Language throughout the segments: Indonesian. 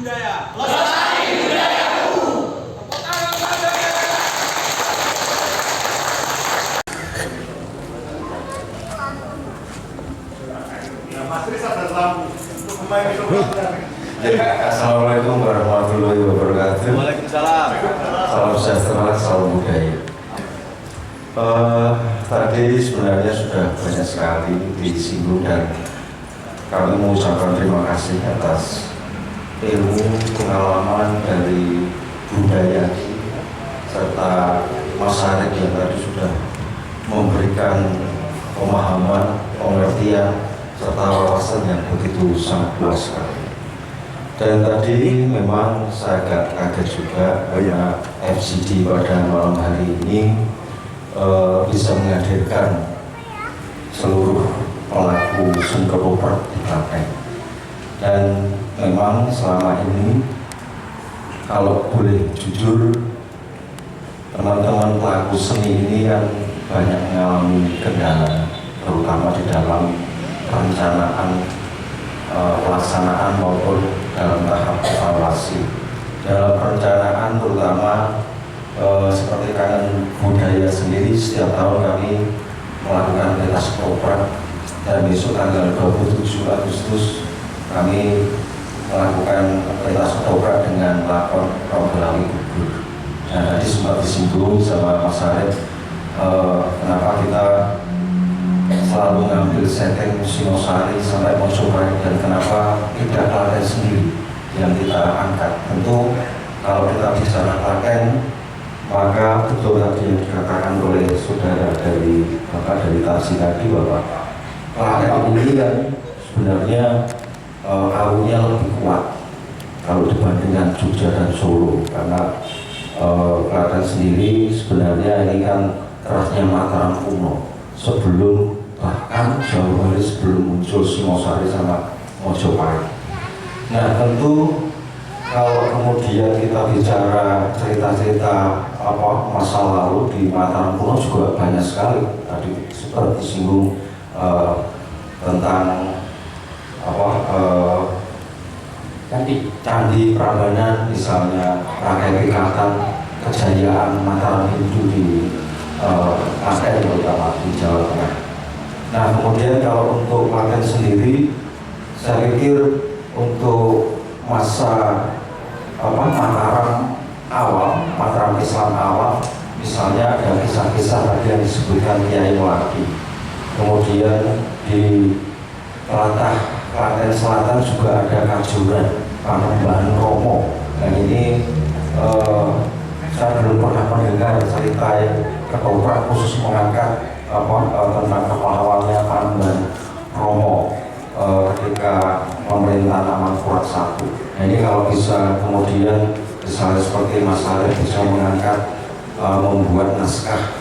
budaya. Lestari budayaku. Tepuk tangan pada Mas Tris ada lampu untuk pemain itu. Assalamualaikum warahmatullahi wabarakatuh. Waalaikumsalam. Salam sejahtera, salam budaya. Tadi sebenarnya sudah banyak sekali disinggung dan kami mengucapkan terima kasih atas ilmu pengalaman dari budaya serta masyarakat yang tadi sudah memberikan pemahaman, pengertian serta wawasan yang begitu sangat luas sekali. Dan tadi memang saya agak kaget juga karena FGD pada malam hari ini bisa menghadirkan seluruh pelaku seni ketoprak di Klaten. Dan memang selama ini kalau boleh jujur, teman-teman pelaku seni ini kan banyak mengalami kendala, terutama di dalam perencanaan, pelaksanaan maupun dalam tahap evaluasi. Dalam perencanaan terutama seperti Kangen Budaya sendiri, setiap tahun kami melakukan pentas ketoprak dan besok tanggal 27 Agustus kami melakukan pentas ketoprak dengan lakon Rombelawi Gugur. Dan tadi sempat disinggung sama Mas Arif, kenapa kita selalu mengambil setting Singosari sampai Mojopahit dan kenapa tidak Klaten sendiri yang kita angkat. Tentu kalau kita bicara Klaten, maka betul tadi yang dikatakan oleh saudara dari Bapak dari Tarsi tadi bahwa Klaten ini kan sebenarnya arusnya lebih kuat kalau dibandingkan Jogja dan Solo, karena Klaten sendiri sebenarnya ini kan kerasnya Mataram kuno sebelum, bahkan jauh hari sebelum muncul Singosari sama Mojopahit. Nah tentu kalau kemudian kita bicara cerita-cerita masa lalu di Mataram kuno juga banyak sekali. Tadi seperti singgung tentang Candi Prambanan misalnya, Rakyat Ikatan, kejayaan Mataram itu di Klaten terutama di Jawa Tengah. Nah kemudian kalau untuk Klaten sendiri, saya pikir untuk masa Mataram awal, Mataram Islam awal, misalnya ada kisah-kisah tadi yang disebutkan Kiai Melati. Kemudian di Kelatah Klaten Selatan juga ada Kajuran Panembahan Romo. Dan ini saya belum pernah mendengar cerita ketoprak khusus mengangkat tentang kepahlawannya Panembahan Romo ketika pemerintahan Amangkurat I. Nah ini kalau bisa kemudian misalnya seperti Mas Arif bisa mengangkat membuat naskah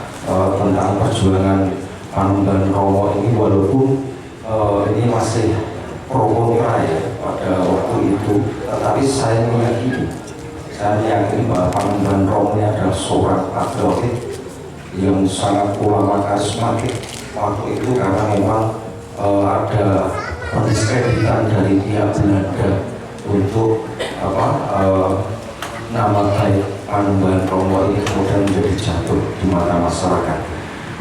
tentang perjuangan Panembahan Romo ini, walaupun ini masih pro kontra ya pada waktu itu, tetapi saya meyakini bahwa Panembahan Romo ini adalah seorang patriotik yang sangat ulama karismatik waktu itu, karena memang ada pendiskreditan dari pihak Belanda untuk nama baik Panembahan Romo ini kemudian menjadi jatuh di mata masyarakat.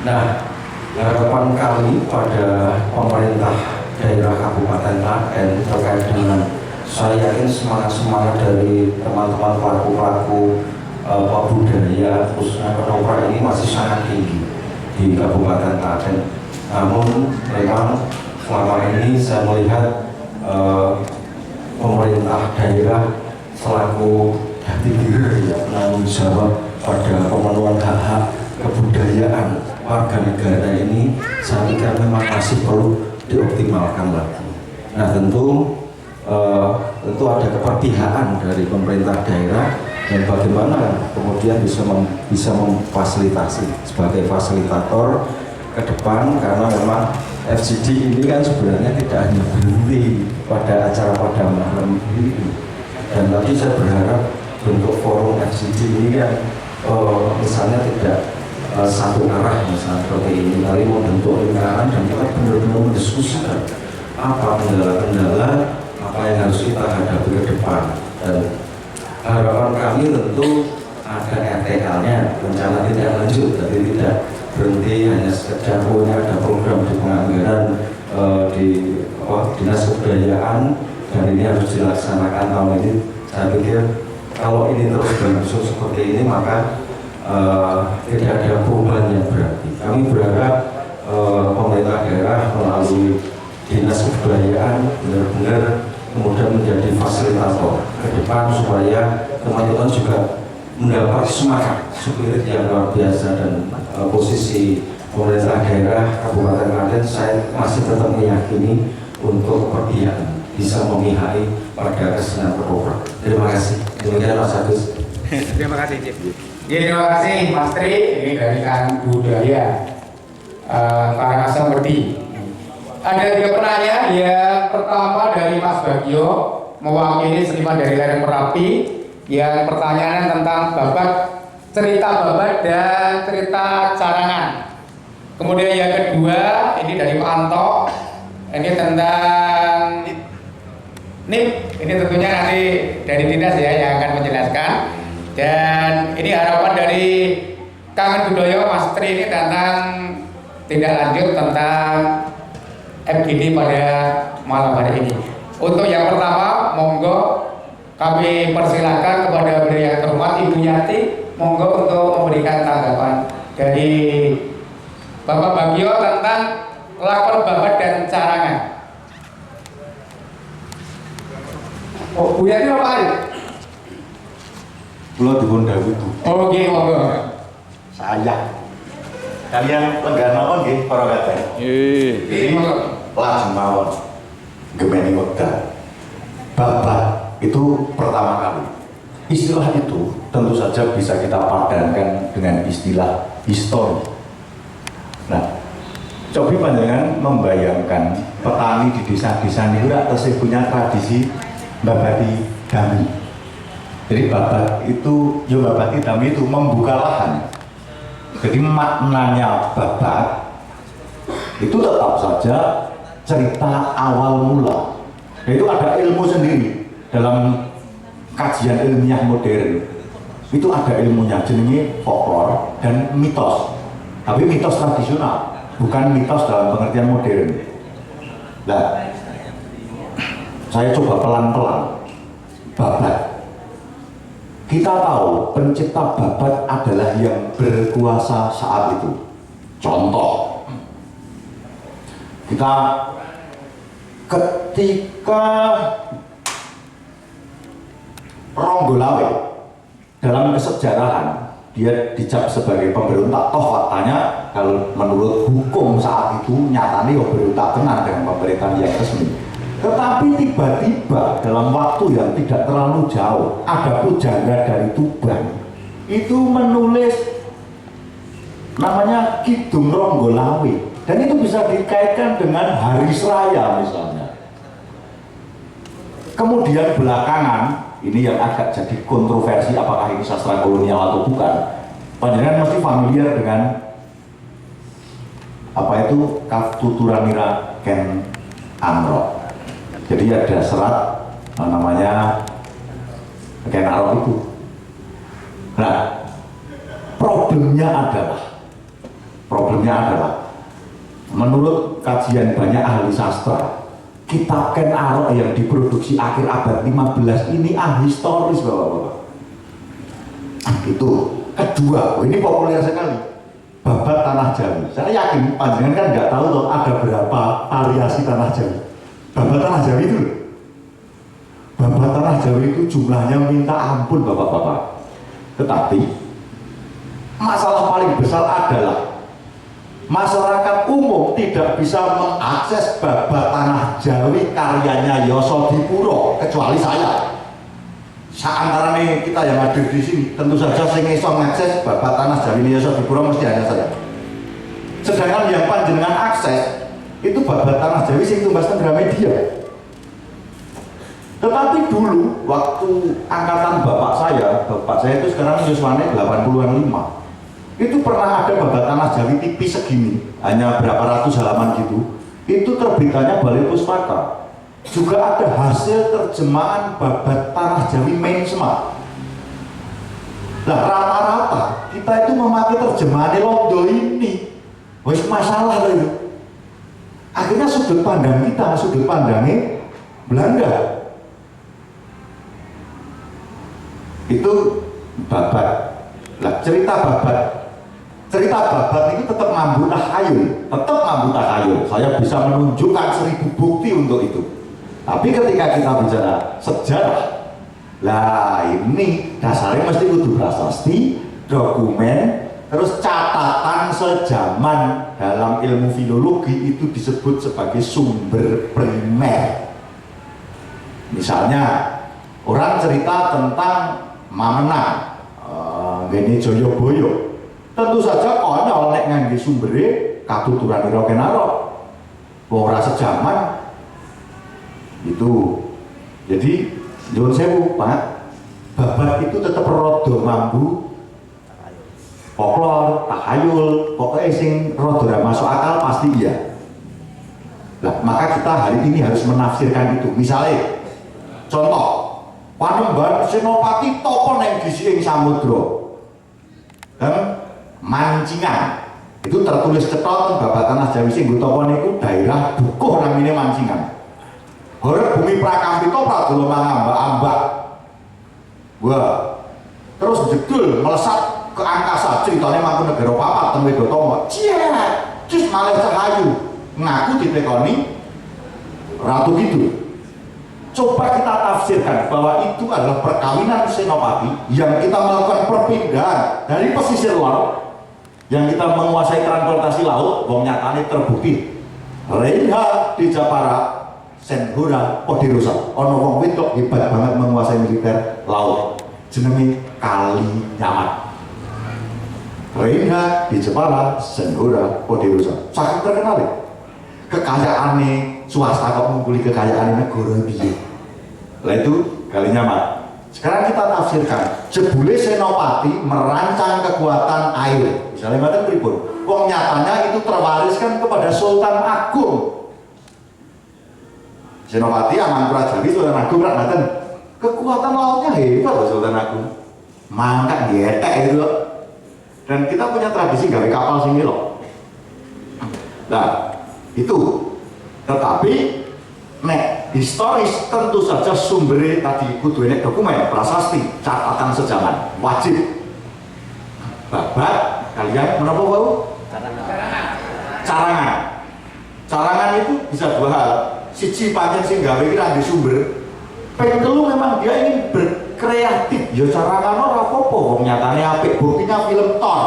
Nah, harapan kami pada pemerintah daerah Kabupaten Klaten terkait dengan, saya yakin semangat dari teman-teman pelaku-pelaku budaya khususnya ketoprak ini masih sangat tinggi di Kabupaten Klaten. Namun memang selama ini saya melihat pemerintah daerah selaku jati diri penanggung jawab pada pemenuhan hak-hak kebudayaan warga negara ini, saya pikir memang masih perlu dioptimalkan lagi. Nah tentu ada keperpihakan dari pemerintah daerah dan bagaimana kemudian bisa memfasilitasi sebagai fasilitator ke depan, karena memang FGD ini kan sebenarnya tidak hanya berhenti pada acara pada malam ini. Dan tadi saya berharap bentuk forum FGD ini kan misalnya tidak satu arah misalnya seperti ini, kali membentuk lingkaran dan kita benar-benar mendiskusikan apa kendala-kendala, apa yang harus kita hadapi ke depan. Dan harapan kami tentu ada RTL-nya, rencana tindak lanjut, jadi tidak berhenti hanya sekedar ada program di penganggaran di Dinas Kebudayaan dan ini harus dilaksanakan tahun ini. Saya pikir kalau ini terus berlangsung seperti ini maka tidak ada perubahan yang berarti. Kami berharap pemerintah daerah melalui Dinas Kebudayaan benar-benar kemudian menjadi fasilitator ke depan supaya teman-teman juga mendapat semangat spirit yang luar biasa. Dan posisi pemerintah daerah Kabupaten Klaten saya masih tetap meyakini untuk kepergian bisa memihai pada kesenian berkobar. Terima kasih. Demikian Mas Agus. Terima kasih Cip. Terima kasih Mas Tri, ini dari Kang Budaya Karangasem Wedi. Ada 3 penanya. Yang pertama dari Mas Bagio, mewakili seniman dari lereng Merapi. Yang pertanyaan tentang babat, cerita babat dan cerita carangan. Kemudian yang kedua, ini dari Pak Anto, ini tentang NIP. Ini tentunya nanti dari dinas ya yang akan menjelaskan. Dan ini harapan dari Kangen Budaya Mas Tri ini tentang tindak lanjut tentang FGD pada malam hari ini. Untuk yang pertama, monggo kami persilakan kepada beliau yang terhormat Ibu Yati, monggo untuk memberikan tanggapan dari Bapak Bagio tentang lakon babat dan carangan. Oh, Bu Yati apa hari? Pulau dipun dawuh. Oke, monggo. Saya kalian lenggah mawon nggih para kadang. Nggih, monggo. Lajeng mawon gemeni wekdal. Babat itu pertama kali. Istilah itu tentu saja bisa kita padankan dengan istilah histori. Nah, coba panjenengan membayangkan petani di desa-desa ini tesih punya tradisi babati dami. Jadi babat itu, ya babati dami itu membuka lahan. Jadi maknanya babat itu tetap saja cerita awal mula. Dan itu ada ilmu sendiri dalam kajian ilmiah modern. Itu ada ilmunya, jenenge folklore dan mitos. Tapi mitos tradisional, bukan mitos dalam pengertian modern. Nah, saya coba pelan-pelan. Babat. Kita tahu pencipta babat adalah yang berkuasa saat itu. Contoh, kita ketika Ronggolawe dalam kesejarahan dia dicap sebagai pemberontak. Toh faktanya kalau menurut hukum saat itu nyatanya pemberontak tenan dengan pemerintahan yang resmi. Tetapi tiba-tiba dalam waktu yang tidak terlalu jauh ada pujangga dari Tuban itu menulis namanya Kidung Ronggolawe, dan itu bisa dikaitkan dengan Hari Seraya misalnya. Kemudian belakangan ini yang agak jadi kontroversi, apakah ini sastra kolonial atau bukan. Panjenengan mesti familiar dengan apa itu Kaftuturanira Ken Amro. Jadi ada serat namanya Ken Amro itu. Nah, problemnya adalah menurut kajian banyak ahli sastra, kitab Ken Arok yang diproduksi akhir abad 15 ini ahistoris, Bapak-bapak. Itu. Kedua, ini populer sekali, babat tanah Jawi. Saya yakin panjenengan kan nggak tahu tuh ada berapa variasi tanah Jawi. Babat tanah Jawi itu, babat tanah Jawi itu jumlahnya minta ampun, Bapak-bapak. Tetapi masalah paling besar adalah masyarakat umum tidak bisa mengakses babat tanah Jawi karyanya Yosodipuro kecuali saya. Seantara nih kita yang hadir di sini, tentu saja sing iso mengakses babat tanah Jawi Yosodipuro mesti hanya saya. Sedangkan yang panjenengan akses itu babat tanah Jawi sing tumbas teng Gramedia. Tetapi dulu waktu angkatan bapak saya itu sekarang yuswane 80-an 5. Itu pernah ada babat tanah Jawi tipis segini, hanya berapa ratus halaman gitu. Itu terbitannya Balai Pustaka. juga ada hasil terjemahan babat Tanah Jawi Main Semak. Nah rata-rata kita itu memakai terjemahan Londo ini, wis masalah loh itu. Akhirnya sudut pandang kita, sudut pandangnya Belanda. Itu babat. Lah cerita babat itu tetap mampu tahayul. Saya bisa menunjukkan 1000 bukti untuk itu. Tapi ketika kita bicara sejarah, lah ini dasarnya mesti kudu prasasti, dokumen, terus catatan sejaman. Dalam ilmu filologi itu disebut sebagai sumber primer. Misalnya orang cerita tentang Mamenang, gini Joyoboyo, tentu saja konyol nek ngangge sumbere katuturan ira kenaro. Ora sejaman itu. Jadi nyuwun sewu, Pak, babat itu tetap rodo mambu folklor, tahayul, pokoknya sing rodo masuk akal pasti iya. Nah, maka kita hari ini harus menafsirkan itu. Misalnya contoh Panembahan Senopati topo neng gisi ing samudra dan mancingan itu tertulis cetot babat Tanah Jawi sing topo niku daerah Dukuh namine mancingan. Horeg bumi Prakampita pradala mangambak-ambak. Wah, terus jedul melesat ke angkasa ceritanya Mangkunegara papat ten Wedotama. Terus malih Cahayu ngaku ditekoni Ratu Kidul. Coba kita tafsirkan bahwa itu adalah perkawinan Senopati yang kita melakukan perpindahan dari pesisir laut yang kita menguasai transportasi laut, wong nyatane terbukti Reinha di Japara, Senhura Podirosa, ono wong wedok hebat banget menguasai militer laut, jenenge Kali Nyamat. Reinha di Japara, Senhura Podirosa, saking terkenal ya. Kekayaane swasta kok ngumpuli kekayaane negara piye. Lah itu Kali Nyamat. Sekarang kita tafsirkan, jebule Senopati merancang kekuatan air. Misalnya mboten pripun? Wong nyatanya itu terwariskan kepada Sultan Agung. Senopati Amangkurat-Jawi Sultan Agung rak ngaten. Kekuatan lautnya hebat loh Sultan Agung. Mangkat dietek itu loh. Dan kita punya tradisi gawe kapal sing loh. Nah, itu. Tetapi nek historis tentu saja sumbernya tadi kudu enek dokumen, prasasti, catatan sejaman, wajib. Babat kalian menapa wau? Carangan itu bisa dua hal. Siji pancen sing gawe iki ra sumber. Ping telu memang dia ingin berkreatif. Ya carangan ora apa-apa, wong nyatane apik. Buktinya film Thor.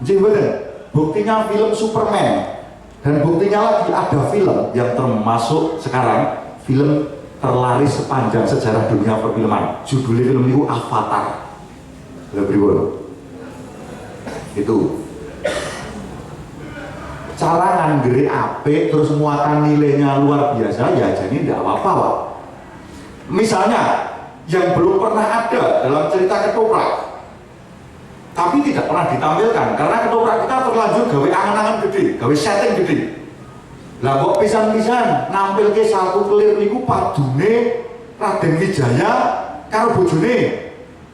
Nggih mboten? Buktinya film Superman. Dan buktinya lagi ada film yang termasuk sekarang film terlaris sepanjang sejarah dunia perfilman. Judulnya film itu Avatar. Itu carangan gede apik terus muatan nilainya luar biasa ya jadi tidak apa-apa Pak. Misalnya yang belum pernah ada dalam cerita ketoprak tapi tidak pernah ditampilkan karena ketoprak kita terlanjur gawe angan-angan gede, gawe setting gede. Lah kok pisan-pisan nampil ke satu kelir niku padune Raden Wijaya karo bojone.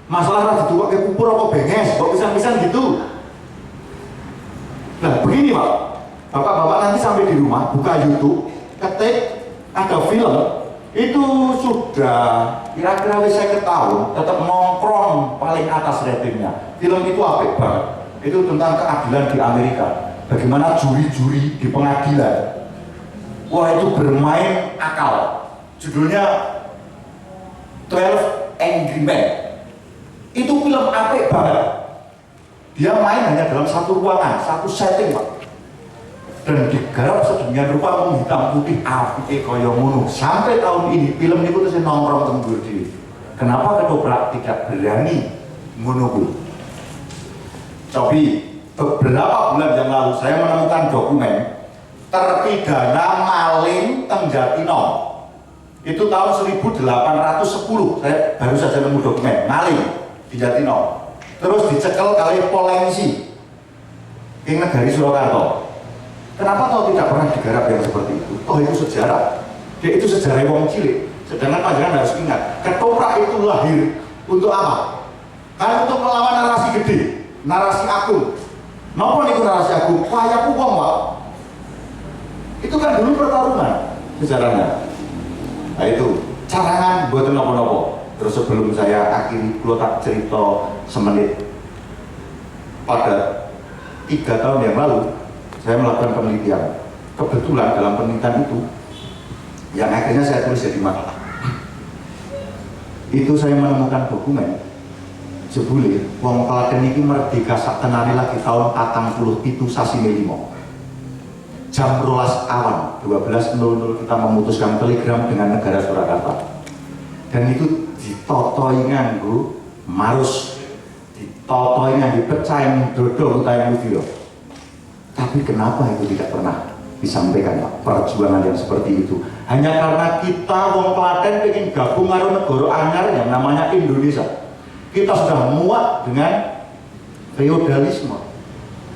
Masalah ra dituwake pupur apa benges, kok pisan-pisan gitu. Nah, begini Pak. Bapak-bapak nanti sampai di rumah buka YouTube, ketik ada film itu sudah kira-kira 50 tahun tetap nongkrong paling atas ratingnya. Film itu apik banget. Itu tentang keadilan di Amerika. Bagaimana juri-juri di pengadilan. Wah itu bermain akal. Judulnya 12 Angry Men. Itu film apik banget. Dia main hanya dalam satu ruangan, satu setting Pak. Dan digarap sedemikian rupa menghitam putih apike kaya ngono. Sampai tahun ini film itu terus nongkrong teng Budi. Kenapa ketoprak tidak berani ngono kuwi? Tapi beberapa bulan yang lalu saya menemukan dokumen terpidana maling teng Jatino. Itu tahun 1810. Saya baru saja nemu dokumen maling di Jatino. Terus dicekel kali polisi ing negari Surakarta. Kenapa tahu tidak pernah digarap yang seperti itu? Oh itu sejarah. Dia itu sejarah wong cilik. Sedangkan panjenengan harus ingat, ketoprak itu lahir untuk apa? Kan untuk melawan narasi gede, narasi agung. Napa niku narasi agung? Wayaku wong, Pak. Itu kan dulu pertarungan sejarahnya. Nah itu carangan buat nopo-nopo. Terus sebelum saya akhiri, kalau tak cerita semenit, pada 3 tahun yang lalu saya melakukan penelitian. Kebetulan dalam penelitian itu yang akhirnya saya tulis jadi makalah, itu saya menemukan dokumen jebule wong Klaten iki merdeka saktenane lagi tahun 47 sasi Melimo. Jam 12 awan 12.00 kita memutuskan telegram dengan negara Surakarta, dan itu ditotoi nganggo marus, ditotoi nganggo pecahin dodo utahe video. Tapi kenapa itu tidak pernah disampaikan, Pak? Perjuangan yang seperti itu hanya karena kita wong Klaten ingin gabung karo negara anyar yang namanya Indonesia. Kita sudah muak dengan feodalisme,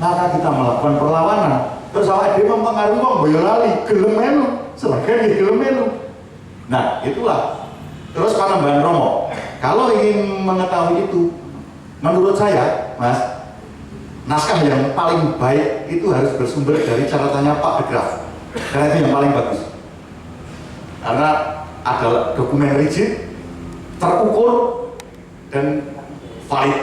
maka kita melakukan perlawanan. Terus awake dhewe mempengaruhi wong Boyolali, gelem melu, selagi gelem melu. Nah, itulah. Terus Panembahan Romo. Kalau ingin mengetahui itu, menurut saya, Mas, naskah yang paling baik itu harus bersumber dari catatannya Pak de Graaf. Karena itu yang paling bagus. Karena ada dokumen rigid, terukur, dan valid.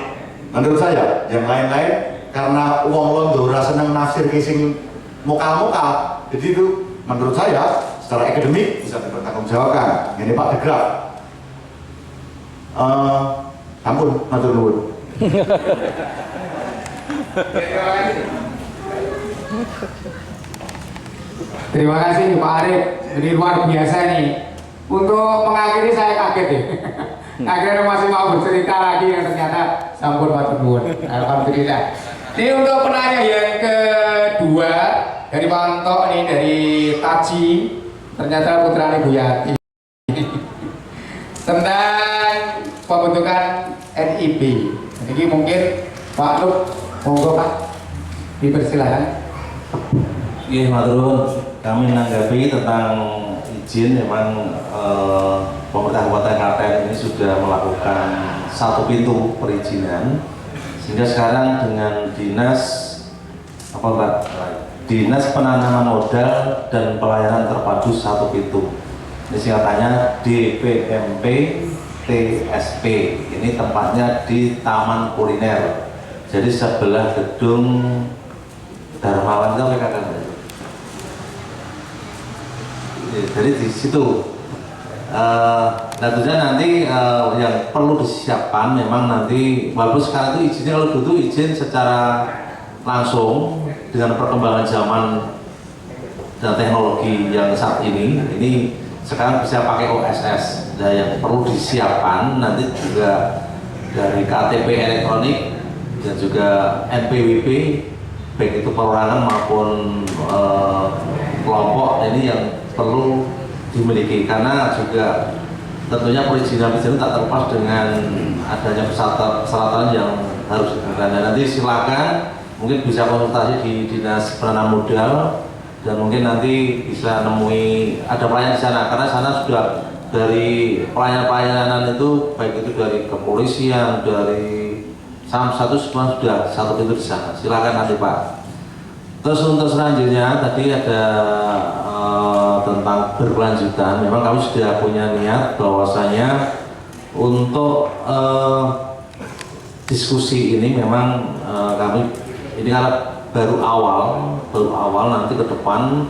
Menurut saya, yang lain-lain karena uang londo ora seneng nafsir kising mokal-mokal, jadi itu menurut saya secara akademik bisa dipertanggungjawabkan. Ini Pak de Graaf. Ampun, matur nuwun. Terima kasih Pak Arif, ini luar biasa nih. Untuk mengakhiri saya kaget ya. Akhirnya masih mau bercerita lagi yang ternyata sampun matur nuwun. Alhamdulillah. Ini untuk penanya yang kedua dari Pak Anto nih, dari Taji, ternyata putranya Bu Yati. Tentang pembentukan NIB. Ini mungkin Pak Luk, monggo Pak, dipersilakan. Iya, matur. Kami menanggapi tentang izin, memang pemerintah Kabupaten Klaten ini sudah melakukan 1 pintu perizinan, sehingga sekarang dengan Dinas Penanaman Modal dan Pelayanan Terpadu 1 pintu. Ini singkatannya DPMP TSP. Ini tempatnya di Taman Kuliner. Jadi sebelah gedung Darmawan itu PKK. Jadi di situ. Tentunya nanti yang perlu disiapkan memang nanti, walaupun sekarang itu izinnya kalau dulu izin secara langsung dengan perkembangan zaman dan teknologi yang saat ini sekarang bisa pakai OSS. Nah, yang perlu disiapkan nanti juga dari KTP elektronik dan juga NPWP, baik itu perorangan maupun kelompok, ini yang perlu dimiliki, karena juga tentunya perizinan tak terlepas dengan adanya persyaratan yang harus diberikan. Dan nanti silakan mungkin bisa konsultasi di Dinas Penanaman Modal, dan mungkin nanti bisa nemui ada pelayan di sana, karena sana sudah dari pelayanan itu, baik itu dari kepolisian, dari SAM1 semua sudah 1 pintu di sana. Silakan nanti Pak. Terus untuk selanjutnya tadi ada tentang berkelanjutan. Memang kami sudah punya niat bahwasanya untuk diskusi ini memang kami ini karena baru awal nanti ke depan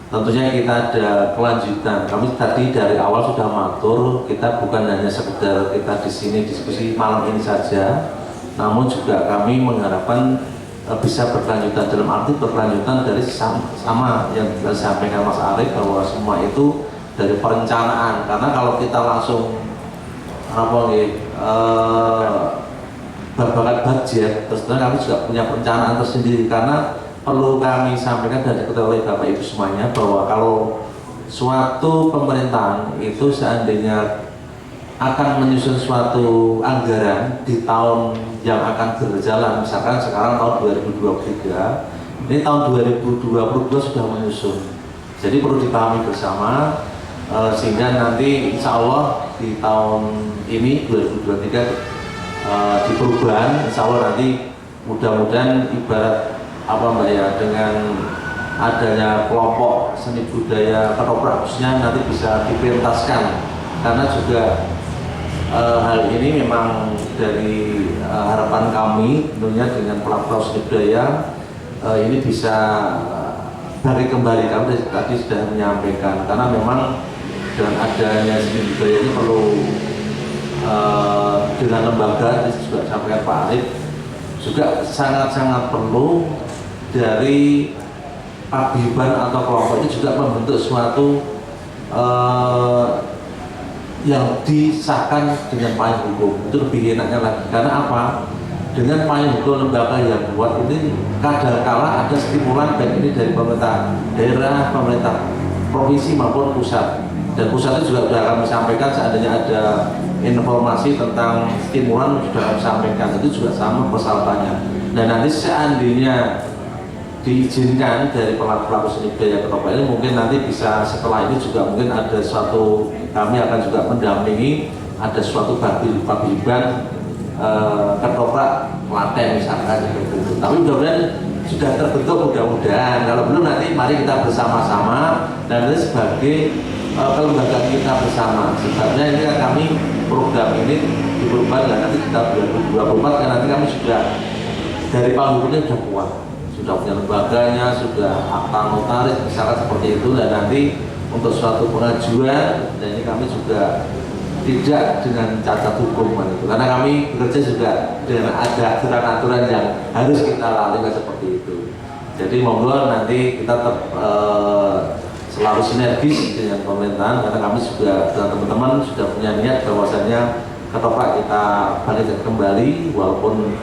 tentunya kita ada kelanjutan. Kami tadi dari awal sudah matur, kita bukan hanya sekedar kita di sini diskusi malam ini saja, namun juga kami mengharapkan bisa berkelanjutan, dalam arti berkelanjutan dari sama yang disampaikan Mas Arif, bahwa semua itu dari perencanaan. Karena kalau kita langsung babakan budget, terus terang kami juga punya perencanaan tersendiri, karena perlu kami sampaikan dan diketahui oleh Bapak Ibu semuanya bahwa kalau suatu pemerintahan itu seandainya akan menyusun suatu anggaran di tahun yang akan berjalan, misalkan sekarang tahun 2023, ini tahun 2022 sudah menyusun. Jadi perlu dipahami bersama sehingga nanti insya Allah di tahun ini 2023 di perubahan insya Allah nanti mudah-mudahan ibarat apa Mbak ya, dengan adanya kelompok seni budaya ketoprak khususnya nanti bisa dipentaskan, karena juga hal ini memang dari harapan kami tentunya dengan pelaku seni budaya ini bisa balik kembali. Kami tadi sudah menyampaikan, karena memang dengan adanya seni budaya ini perlu dengan lembaga, ini juga sampaikan Pak Arif, juga sangat-sangat perlu dari paguyuban atau kelompok itu juga membentuk suatu yang disahkan dengan payung hukum. Itu lebih enaknya lagi, karena apa? Dengan payung hukum lembaga yang buat ini kadang-kala ada stimulan baik ini dari pemerintah daerah, pemerintah provinsi maupun pusat. Dan pusat itu juga sudah kami sampaikan, seandainya ada informasi tentang stimulan sudah kami sampaikan, itu juga sama persyaratannya. Dan nanti seandainya diizinkan dari pelaku seni budaya ketoprak ini, mungkin nanti bisa setelah ini juga mungkin ada suatu, kami akan juga mendampingi ada suatu paguyuban ketoprak Klaten misalkan seperti itu. Tapi mudah-mudahan sudah terbentuk, mudah-mudahan. Kalau belum nanti mari kita bersama-sama dan ini sebagai kelembagaan kita bersama. Sebabnya ini kami program ini diperlukan nanti kita 2024, karena nanti kami sudah dari panggungnya sudah kuat, sudah punya lembaganya, sudah akta notaris misalkan seperti itu. Dan nanti untuk suatu pengajuan, dan ini kami juga tidak dengan cacat hukum itu, karena kami bekerja juga dengan ada aturan-aturan yang harus kita lalui seperti itu. Jadi monggo nanti kita tetap selalu sinergis dengan pemerintahan, karena kami juga dengan teman-teman sudah punya niat bahwasanya ketoprak kita bangkitkan kembali, walaupun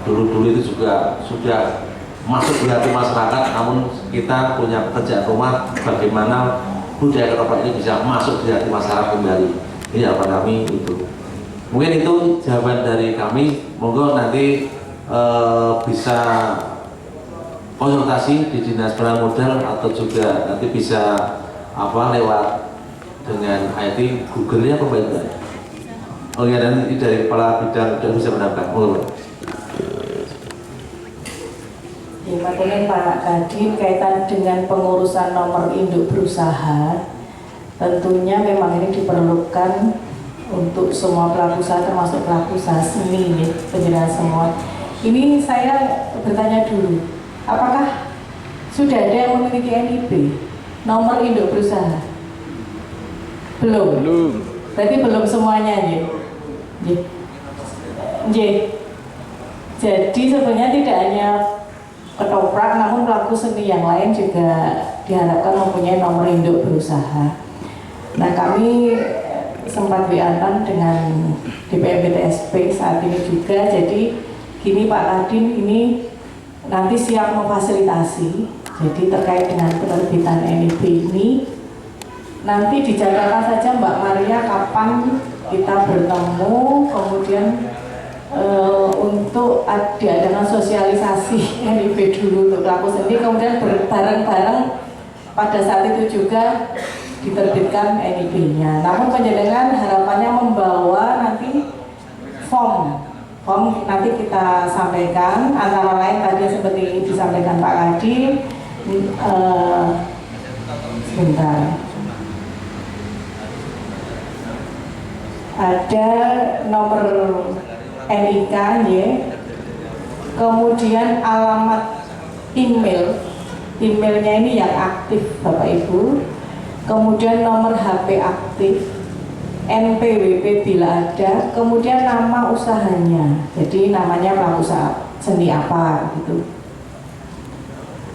dulu-dulu itu juga sudah masuk di hati masyarakat, namun kita punya pekerjaan rumah bagaimana budaya ketoprak ini bisa masuk di hati masyarakat kembali. Ini harapan kami itu. Mungkin itu jawaban dari kami. Monggo nanti bisa konsultasi di Dinas Penanaman Modal, atau juga nanti bisa lewat dengan IT Google-nya apa Mbak? Oh ya, dan dari kepala bidang sudah bisa menambah. Monggo. Pak Kadin, kaitan dengan pengurusan nomor induk berusaha, tentunya memang ini diperlukan untuk semua pelaku usaha, termasuk pelaku usaha seni, penjelasan semua. Ini saya bertanya dulu, apakah sudah ada yang memiliki NIB, nomor induk berusaha? Belum. Berarti belum semuanya, ya. Jadi sebenarnya tidak hanya ketoprak, namun pelaku seni yang lain juga diharapkan mempunyai nomor induk berusaha. Nah, kami sempat WA-an dengan DPMPTSP saat ini juga. Jadi gini Pak Kadin, ini nanti siap memfasilitasi. Jadi terkait dengan penerbitan NIB ini, nanti dijadwalkan saja Mbak Maria kapan kita bertemu, kemudian untuk diadakan sosialisasi NIB dulu untuk pelaku seni, kemudian bareng-bareng pada saat itu juga diterbitkan NIB-nya. Namun panjenengan harapannya membawa nanti form nanti kita sampaikan, antara lain tadi seperti disampaikan Pak Kadin. Sebentar, ada nomor NIK, ya. Kemudian alamat emailnya ini yang aktif Bapak Ibu, kemudian nomor HP aktif, NPWP bila ada, kemudian nama usahanya, jadi namanya pelaku usaha seni apa gitu.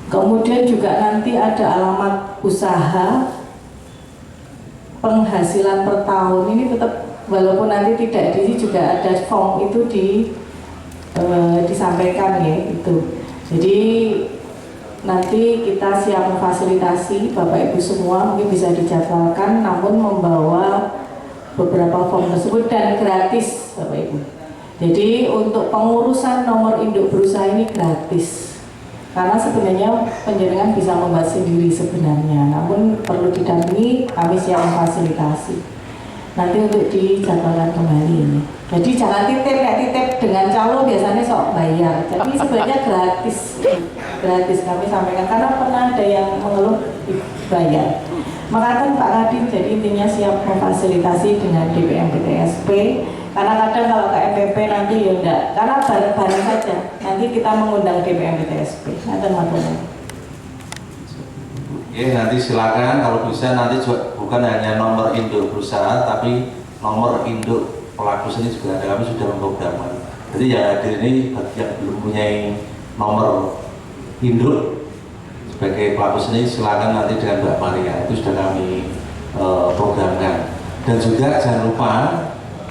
Kemudian juga nanti ada alamat usaha, penghasilan per tahun, ini tetap walaupun nanti tidak diisi juga ada form itu disampaikan, ya itu. Jadi nanti kita siap memfasilitasi Bapak Ibu semua, mungkin bisa dijadwalkan, namun membawa beberapa form tersebut dan gratis Bapak Ibu. Jadi untuk pengurusan nomor induk berusaha ini gratis. Karena sebenarnya penjenengan bisa membuat sendiri sebenarnya, namun perlu didampingi, kami siap memfasilitasi. Nanti untuk dijadwalkan kembali ini. Jadi jangan titip, ya titip dengan calo biasanya sok bayar. Jadi sebenarnya gratis, gratis kami sampaikan karena pernah ada yang mengeluh bayar. Makanya Pak Kadin, jadi intinya siap memfasilitasi dengan DPM PTSP. Karena kadang kalau ke MPP nanti ya enggak, karena bareng-bareng saja. Nanti kita mengundang DPM PTSP. Nanti Oke, nanti silakan kalau bisa nanti juga bukan hanya nomor induk perusahaan tapi nomor induk pelaku seni juga ada, kami sudah memprogramkan. Jadi yang hadir ini bagi yang belum punya nomor induk sebagai pelaku seni silakan nanti dengan Mbak Maria, itu sudah kami programkan. Dan juga jangan lupa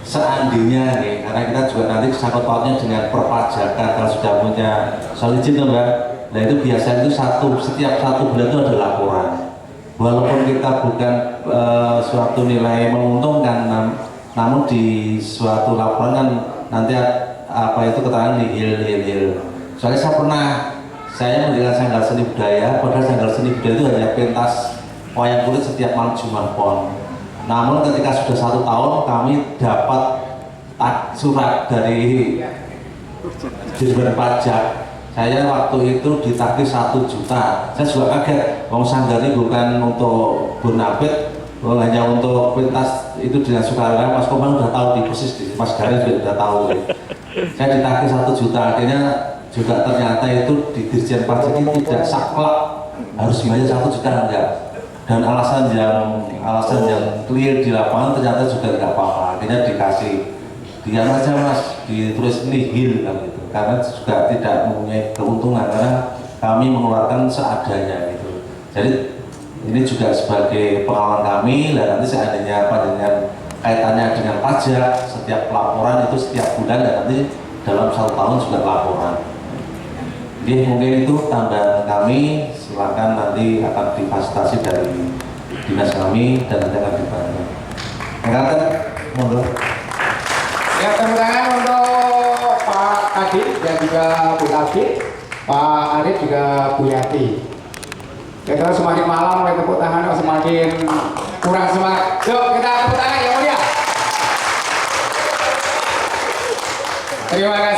seandainya nih, karena kita juga nanti sangkut pautnya dengan perpajakan kalau sudah punya soal izin Mbak. Nah itu biasanya itu setiap satu bulan itu ada laporan. Walaupun kita bukan suatu nilai menguntungkan, namun di suatu laporan kan nanti apa itu keterangan nihil. Soalnya saya mendirikan Sanggar Seni Budaya, padahal Sanggar Seni Budaya itu hanya pentas wayang kulit setiap malam Jumat Pon. Namun ketika sudah 1 tahun kami dapat surat dari Dirjen Pajak. Saya waktu itu ditagih 1 juta. Saya juga kaget. Wong Sanggar ini bukan untuk bonafit, hanya untuk pentas itu dengan sukarela. Mas Komang udah tahu di persis, Mas Garis juga udah tahu. Saya ditagih 1 juta. Akhirnya juga ternyata itu di Dirjen Pajak ini tidak saklek harus bayar 1 juta enggak. Dan alasan yang clear di lapangan ternyata juga tidak apa-apa. Akhirnya dikasih dia aja Mas, ditulis nihil kan gitu. Karena juga tidak mempunyai keuntungan karena kami mengeluarkan seadanya gitu. Jadi ini juga sebagai pengalaman kami, dan nanti seandainya dengan kaitannya dengan pajak, setiap laporan itu setiap bulan dan nanti dalam 1 tahun juga laporan. Jadi mungkin itu tambahan kami, silakan nanti akan difasilitasi dari dinas kami dan nanti akan dibantu. Mengatakan, monggo. Ya, tepuk tangan untuk Pak Kadin dan juga Bu Kadin, Pak Arif juga Bu Yati. Kita semakin malam, tepuk tangan semakin kurang semangat. Yuk kita tepuk tangan yang mulia. Terima kasih.